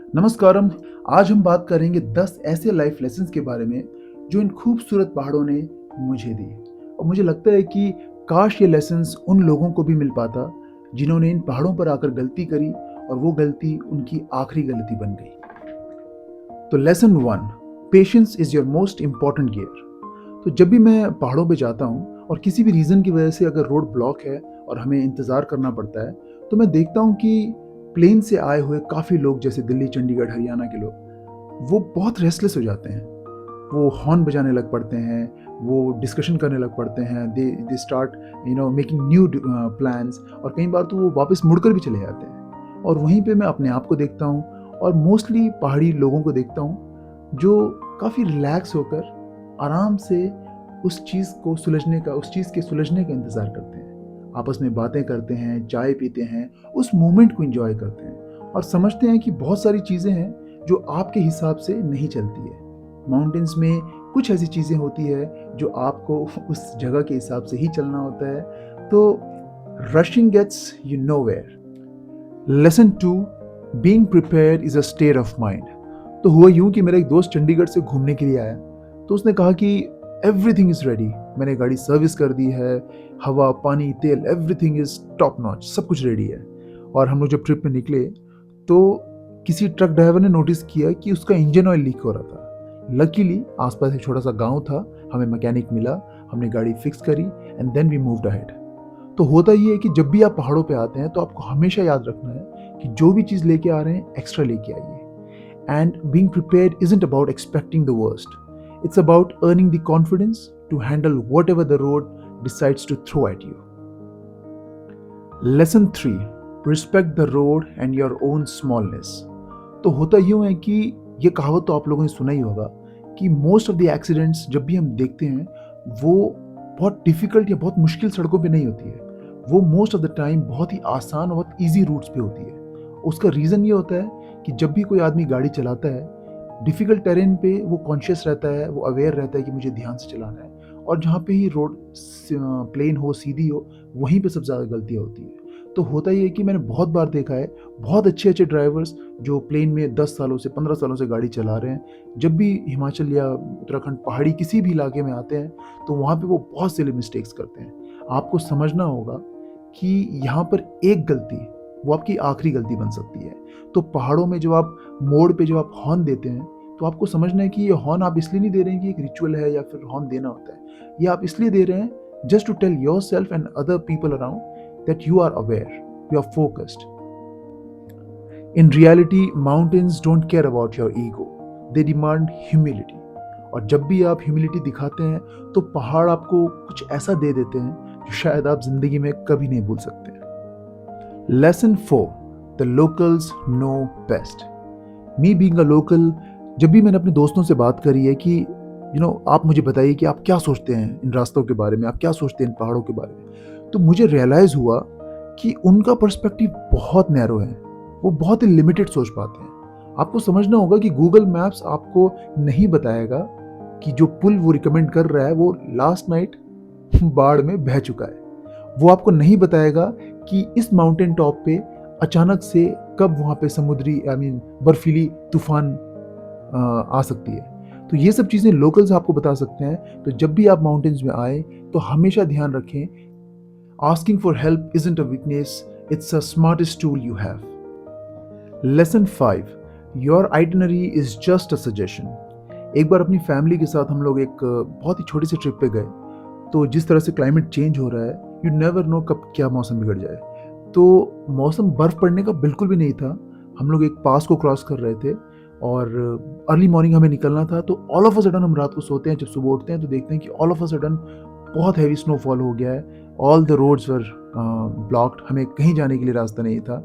नमस्कारम। आज हम बात करेंगे 10 ऐसे लाइफ लेसन्स के बारे में जो इन खूबसूरत पहाड़ों ने मुझे दी। और मुझे लगता है कि काश ये लेसन्स उन लोगों को भी मिल पाता जिन्होंने इन पहाड़ों पर आकर गलती करी और वो गलती उनकी आखिरी गलती बन गई। तो lesson 1, patience is your most important gear. तो जब भी मैं पहाड़ों पे जाता हूँ और किसी भी रीज़न की वजह से अगर रोड ब्लॉक है और हमें इंतज़ार करना पड़ता है, तो मैं देखता हूँ कि प्लेन से आए हुए काफ़ी लोग, जैसे दिल्ली, चंडीगढ़, हरियाणा के लोग, वो बहुत रेस्टलेस हो जाते हैं। वो हॉर्न बजाने लग पड़ते हैं, वो डिस्कशन करने लग पड़ते हैं, they start making new plans, और कई बार तो वो वापस मुड़कर भी चले जाते हैं। और वहीं पे मैं अपने आप को देखता हूँ और मोस्टली पहाड़ी लोगों को देखता हूँ जो काफ़ी रिलैक्स होकर आराम से उस चीज़ के सुलझने का इंतज़ार करते हैं। आपस में बातें करते हैं, चाय पीते हैं, उस मोमेंट को एंजॉय करते हैं और समझते हैं कि बहुत सारी चीज़ें हैं जो आपके हिसाब से नहीं चलती है। माउंटेन्स में कुछ ऐसी चीज़ें होती है जो आपको उस जगह के हिसाब से ही चलना होता है। तो rushing gets you nowhere. Lesson 2, being prepared is a state of mind. तो हुआ यूं कि मेरा एक दोस्त चंडीगढ़ से घूमने के लिए आया, तो उसने कहा कि एवरीथिंग इज़ रेडी, मैंने गाड़ी सर्विस कर दी है, हवा, पानी, तेल, एवरीथिंग इज़ टॉप नॉच, सब कुछ रेडी है। और हम लोग जब ट्रिप में निकले तो किसी ट्रक ड्राइवर ने नोटिस किया कि उसका इंजन ऑयल लीक हो रहा था। लकीली आसपास एक छोटा सा गांव था, हमें मैकेनिक मिला, हमने गाड़ी फिक्स करी and then we moved ahead. तो होता ये है कि जब भी आप पहाड़ों पे आते हैं तो आपको हमेशा याद रखना है कि जो भी चीज़ लेके आ रहे हैं एक्स्ट्रा लेके आइए। And being prepared isn't about expecting the worst, it's about earning the confidence to handle whatever the road decides to throw at you. Lesson 3, respect the road and your own smallness. तो होता यूं है कि ये कहावत तो आप लोगों ने सुना ही होगा कि मोस्ट ऑफ द एक्सीडेंट्स जब भी हम देखते हैं वो बहुत डिफिकल्ट या बहुत मुश्किल सड़कों पे नहीं होती है, वो मोस्ट ऑफ द टाइम बहुत ही आसान और बहुत ईजी रूट्स पे होती है। उसका रीज़न ये होता है कि जब भी कोई आदमी गाड़ी चलाता है डिफ़िकल्ट टेरेन पे, वो कॉन्शियस रहता है, वो अवेयर रहता है कि मुझे ध्यान से चलाना है। और जहाँ पे ही रोड प्लेन हो, सीधी हो, वहीं पे सबसे ज़्यादा गलतियाँ होती है। तो होता ये है कि मैंने बहुत बार देखा है, बहुत अच्छे अच्छे ड्राइवर्स जो प्लेन में 10 सालों से 15 सालों से गाड़ी चला रहे हैं, जब भी हिमाचल या उत्तराखंड, पहाड़ी किसी भी इलाके में आते हैं तो वहाँ पे वो बहुत सिली मिस्टेक्स करते हैं। आपको समझना होगा कि यहाँ पर एक गलती वो आपकी आखिरी गलती बन सकती है। तो पहाड़ों में जब आप मोड़ पे जब आप हॉर्न देते हैं तो आपको समझना है कि ये हॉर्न आप इसलिए नहीं दे रहे हैं कि एक रिचुअल है या फिर हॉर्न देना होता है। ये आप इसलिए दे रहे हैं just to tell yourself and other people around that you are aware, you are focused. In reality, mountains don't care about your ego. They demand humility. और जब भी आप ह्यूमिलिटी दिखाते हैं तो पहाड़ आपको कुछ ऐसा दे देते हैं जो शायद आप जिंदगी में कभी नहीं भूल सकते। Lesson 4, the locals know best. Me being a local, जब भी मैंने अपने दोस्तों से बात करी है कि आप मुझे बताइए कि आप क्या सोचते हैं इन रास्तों के बारे में, आप क्या सोचते हैं इन पहाड़ों के बारे में, तो मुझे रियलाइज़ हुआ कि उनका पर्सपेक्टिव बहुत नैरो है, वो बहुत ही लिमिटेड सोच पाते हैं। आपको समझना होगा कि गूगल मैप्स आपको नहीं बताएगा कि जो पुल वो रिकमेंड कर रहा है वो लास्ट नाइट बाढ़ में बह चुका है। वो आपको नहीं बताएगा कि इस माउंटेन टॉप पे अचानक से कब वहाँ पे समुद्री बर्फीली तूफान आ सकती है। तो ये सब चीज़ें लोकल्स आपको बता सकते हैं। तो जब भी आप माउंटेन्स में आए तो हमेशा ध्यान रखें, asking for help isn't a weakness, it's a smartest tool you have. Lesson 5, your itinerary is just a suggestion. एक बार अपनी फैमिली के साथ हम लोग एक बहुत ही छोटी सी ट्रिप पे गए। तो जिस तरह से क्लाइमेट चेंज हो रहा है, यू नेवर नो कब क्या मौसम बिगड़ जाए। तो मौसम बर्फ़ पड़ने का बिल्कुल भी नहीं था। हम लोग एक पास को क्रॉस कर रहे थे और अर्ली मॉर्निंग हमें निकलना था। तो ऑल ऑफ अ सडन हम रात को सोते हैं, जब सुबह उठते हैं तो देखते हैं कि ऑल ऑफ अ सडन बहुत हैवी स्नोफॉल हो गया है। All the roads were blocked, हमें कहीं जाने के लिए रास्ता नहीं था।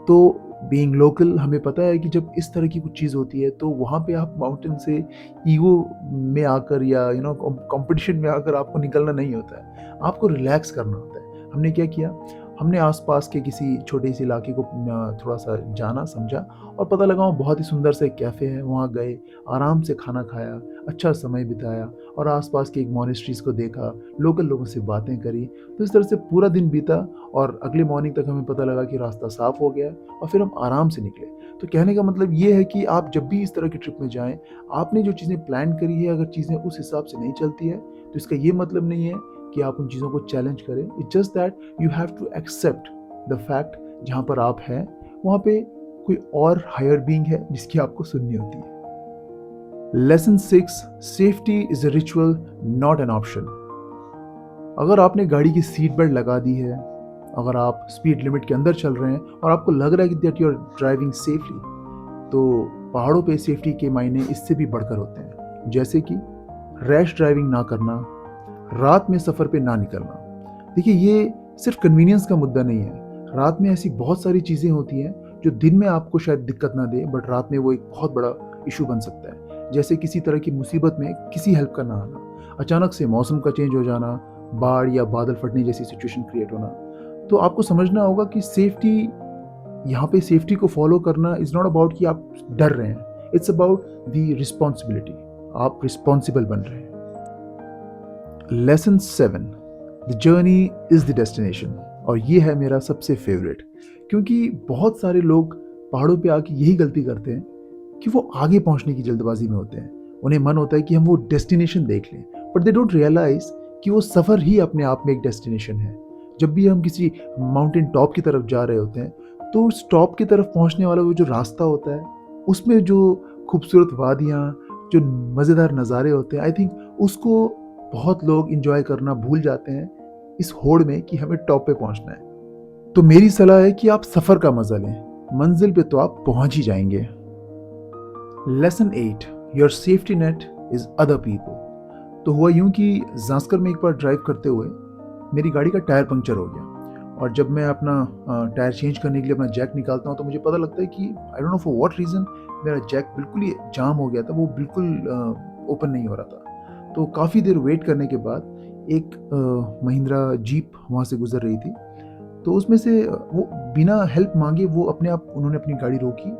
तो बीइंग लोकल हमें पता है कि जब इस तरह की कुछ चीज़ होती है तो वहाँ पे आप माउंटेन से ईगो में आकर या कंपटीशन में आकर आपको निकलना नहीं होता है, आपको रिलैक्स करना होता है। हमने क्या किया, हमने आसपास के किसी छोटे से इलाके को थोड़ा सा जाना समझा और पता लगा वहाँ बहुत ही सुंदर सा एक कैफ़े है। वहाँ गए, आराम से खाना खाया, अच्छा समय बिताया और आसपास के एक मॉनेस्ट्रीज़ को देखा, लोकल लोगों से बातें करी। तो इस तरह से पूरा दिन बीता और अगले मॉर्निंग तक हमें पता लगा कि रास्ता साफ़ हो गया और फिर हम आराम से निकले। तो कहने का मतलब ये है कि आप जब भी इस तरह की ट्रिप में जाएँ, आपने जो चीज़ें प्लान करी है, अगर चीज़ें उस हिसाब से नहीं चलती है, तो इसका ये मतलब नहीं है कि आप उन चीज़ों को चैलेंज करें। It's just that you have to accept the fact जहाँ पर आप हैं, वहाँ पे कोई और हायर बीइंग है जिसकी आपको सुननी होती है। Lesson 6, safety is a ritual not an option. अगर आपने गाड़ी की सीट बेल्ट लगा दी है, अगर आप स्पीड लिमिट के अंदर चल रहे हैं और आपको लग रहा है कि that you are driving safely, तो पहाड़ों पे सेफ्टी के मायने इससे भी बढ़कर होते हैं। जैसे कि रैश ड्राइविंग ना करना, रात में सफ़र पे ना निकलना। देखिए, ये सिर्फ कन्वीनियंस का मुद्दा नहीं है। रात में ऐसी बहुत सारी चीज़ें होती हैं जो दिन में आपको शायद दिक्कत ना दे, बट रात में वो एक बहुत बड़ा इशू बन सकता है। जैसे किसी तरह की मुसीबत में किसी हेल्प का ना आना, अचानक से मौसम का चेंज हो जाना, बाढ़ या बादल फटने जैसी सिचुएशन क्रिएट होना। तो आपको समझना होगा कि सेफ्टी, यहाँ पे सेफ्टी को फॉलो करना इज़ नॉट अबाउट कि आप डर रहे हैं, इट्स अबाउट द रिस्पॉन्सिबिलिटी। आप रिस्पॉन्सिबल बन रहे हैं। Lesson 7, the journey is the destination. और ये है मेरा सबसे फेवरेट, क्योंकि बहुत सारे लोग पहाड़ों पे आके यही गलती करते हैं कि वो आगे पहुंचने की जल्दबाजी में होते हैं। उन्हें मन होता है कि हम वो डेस्टिनेशन देख लें, बट दे डोंट रियलाइज कि वो सफ़र ही अपने आप में एक डेस्टिनेशन है। जब भी हम किसी माउंटेन टॉप की तरफ जा रहे होते हैं, तो उस टॉप की तरफ पहुंचने वाला वो जो रास्ता होता है, उसमें जो खूबसूरत वादियाँ, जो मज़ेदार नज़ारे होते हैं, आई थिंक उसको बहुत लोग इंजॉय करना भूल जाते हैं इस होड़ में कि हमें टॉप पे पहुंचना है। तो मेरी सलाह है कि आप सफ़र का मज़ा लें, मंजिल पे तो आप पहुंच ही जाएंगे। Lesson 8, your safety net is other people. तो हुआ यूं कि जास्कर में एक बार ड्राइव करते हुए मेरी गाड़ी का टायर पंक्चर हो गया, और जब मैं अपना टायर चेंज करने के लिए अपना जैक निकालता हूं, तो मुझे पता लगता है कि I don't know for what reason मेरा जैक बिल्कुल ही जाम हो गया था, वो बिल्कुल ओपन नहीं हो रहा था। तो काफ़ी देर वेट करने के बाद एक महिंद्रा जीप वहाँ से गुजर रही थी। तो उसमें से वो बिना हेल्प मांगे वो अपने आप उन्होंने अपनी गाड़ी रोकी।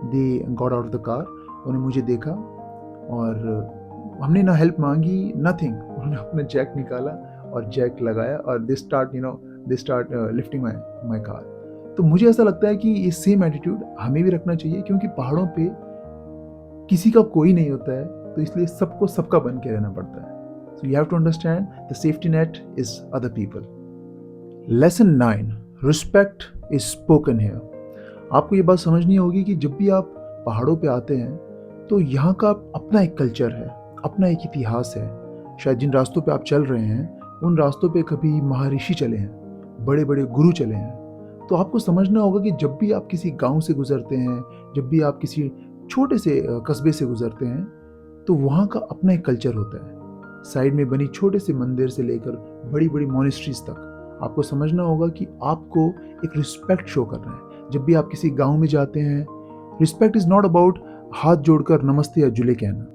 They got out of the car, उन्होंने मुझे देखा और हमने ना हेल्प मांगी, नथिंग। उन्होंने अपना जैक निकाला और जैक लगाया और they start lifting my car. तो मुझे ऐसा लगता है कि ये सेम एटीट्यूड हमें भी रखना चाहिए, क्योंकि पहाड़ों पे किसी का कोई नहीं होता है, तो इसलिए सबको सबका बन के रहना पड़ता है। So you have to understand the safety net is other people. Lesson 9, respect is spoken here. आपको ये बात समझनी होगी कि जब भी आप पहाड़ों पे आते हैं, तो यहाँ का अपना एक कल्चर है, अपना एक इतिहास है। शायद जिन रास्तों पे आप चल रहे हैं, उन रास्तों पे कभी महर्षि चले हैं, बड़े बड़े गुरु चले हैं। तो आपको समझना होगा कि जब भी आप किसी गांव से गुजरते हैं, जब भी आप किसी छोटे से कस्बे से गुजरते हैं, तो वहाँ का अपना एक कल्चर होता है। साइड में बनी छोटे से मंदिर से लेकर बड़ी बड़ी मॉनेस्ट्रीज तक, आपको समझना होगा कि आपको एक रिस्पेक्ट शो करना है। जब भी आप किसी गांव में जाते हैं, रिस्पेक्ट इज नॉट अबाउट हाथ जोड़कर नमस्ते या जुले कहना।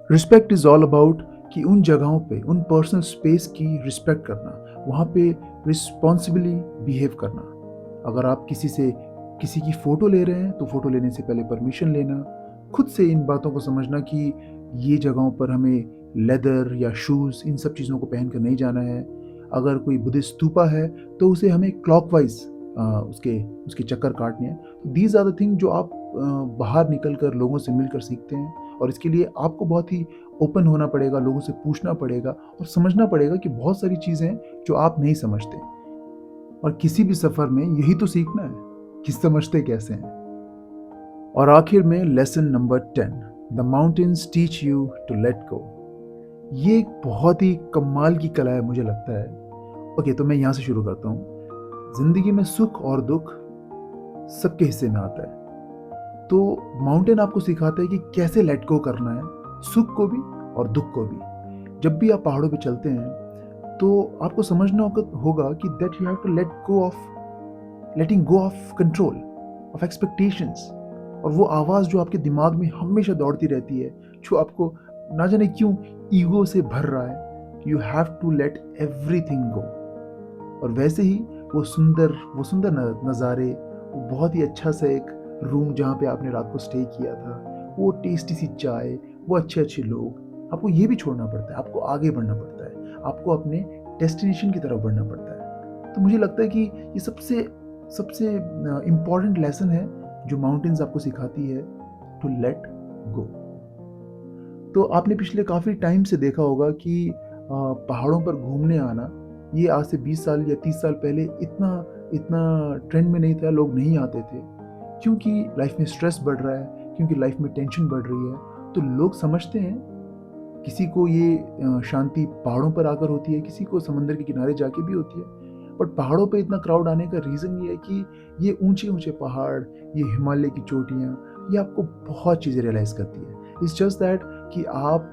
रिस्पेक्ट इज ऑल अबाउट कि उन जगहों पे, उन पर्सनल स्पेस की रिस्पेक्ट करना, वहाँ पे रिस्पॉन्सिबली बिहेव करना। अगर आप किसी की फ़ोटो ले रहे हैं, तो फ़ोटो लेने से पहले परमिशन लेना। खुद से इन बातों को समझना कि ये जगहों पर हमें लेदर या शूज़, इन सब चीज़ों को पहन कर नहीं जाना है। अगर कोई बुद्धिस्ट स्तूपा है, तो उसे हमें क्लॉकवाइज उसके चक्कर काटने हैं। तो दीज आर द थिंग जो आप बाहर निकल कर लोगों से मिलकर सीखते हैं, और इसके लिए आपको बहुत ही ओपन होना पड़ेगा, लोगों से पूछना पड़ेगा और समझना पड़ेगा कि बहुत सारी चीज़ें हैं जो आप नहीं समझते। और किसी भी सफ़र में यही तो सीखना है कि समझते कैसे हैं। और आखिर में lesson number 10, the mountains teach you to let go. ये एक बहुत ही कमाल की कला है, मुझे लगता है। ओके, तो मैं यहाँ से शुरू करता हूँ। ज़िंदगी में सुख और दुख सबके हिस्से में आता है। तो माउंटेन आपको सिखाता है कि कैसे लेट गो करना है, सुख को भी और दुख को भी। जब भी आप पहाड़ों पे चलते हैं, तो आपको समझना होगा कि that you have to letting go of control, of expectations. और वो आवाज़ जो आपके दिमाग में हमेशा दौड़ती रहती है, जो आपको ना जाने क्यों ईगो से भर रहा है, you have to let everything go. और वैसे ही वो सुंदर नज़ारे, वो बहुत ही अच्छा सा एक रूम जहाँ पे आपने रात को स्टे किया था, वो टेस्टी सी चाय, वो अच्छे-अच्छे लोग, आपको ये भी छोड़ना पड़ता है, आपको आगे बढ़ना पड़ता है, आपको अपने डेस्टिनेशन की तरफ बढ़ना पड़ता है। तो मुझे लगता है कि ये सबसे सबसे इम्पोर्टेंट लेसन है जो माउंटेन्स आपको सिखाती है, टू लेट गो। तो आपने पिछले काफ़ी टाइम से देखा होगा कि पहाड़ों पर घूमने आना, ये आज से 20 साल या 30 साल पहले इतना इतना ट्रेंड में नहीं था, लोग नहीं आते थे। क्योंकि लाइफ में स्ट्रेस बढ़ रहा है, क्योंकि लाइफ में टेंशन बढ़ रही है, तो लोग समझते हैं किसी को ये शांति पहाड़ों पर आकर होती है, किसी को समंदर के किनारे जाके भी होती है। बट पहाड़ों पे इतना क्राउड आने का रीज़न ये है कि ये ऊँचे-ऊँचे पहाड़, ये हिमालय की चोटियाँ, ये आपको बहुत चीज़ें रियलाइज़ करती है। इट्स जस्ट दैट कि आप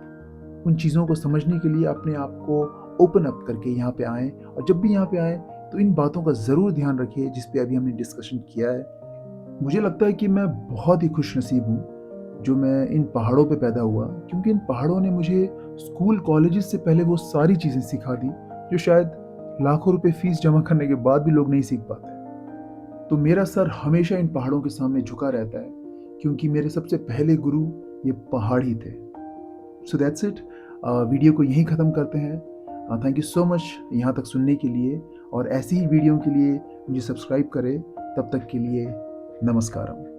उन चीज़ों को समझने के लिए अपने आप को ओपन अप करके यहाँ पे आएँ, और जब भी यहाँ पे आएँ तो इन बातों का ज़रूर ध्यान रखिए जिस पे अभी हमने डिस्कशन किया है। मुझे लगता है कि मैं बहुत ही खुशनसीब हूँ जो मैं इन पहाड़ों पे पैदा हुआ, क्योंकि इन पहाड़ों ने मुझे स्कूल कॉलेजेस से पहले वो सारी चीज़ें सिखा दी जो शायद लाखों रुपए फीस जमा करने के बाद भी लोग नहीं सीख पाते। तो मेरा सर हमेशा इन पहाड़ों के सामने झुका रहता है, क्योंकि मेरे सबसे पहले गुरु ये पहाड़ ही थे। So that's it. वीडियो को यहीं ख़त्म करते हैं। थैंक यू सो मच यहाँ तक सुनने के लिए, और ऐसी ही वीडियो के लिए मुझे सब्सक्राइब करें। तब तक के लिए नमस्कारम।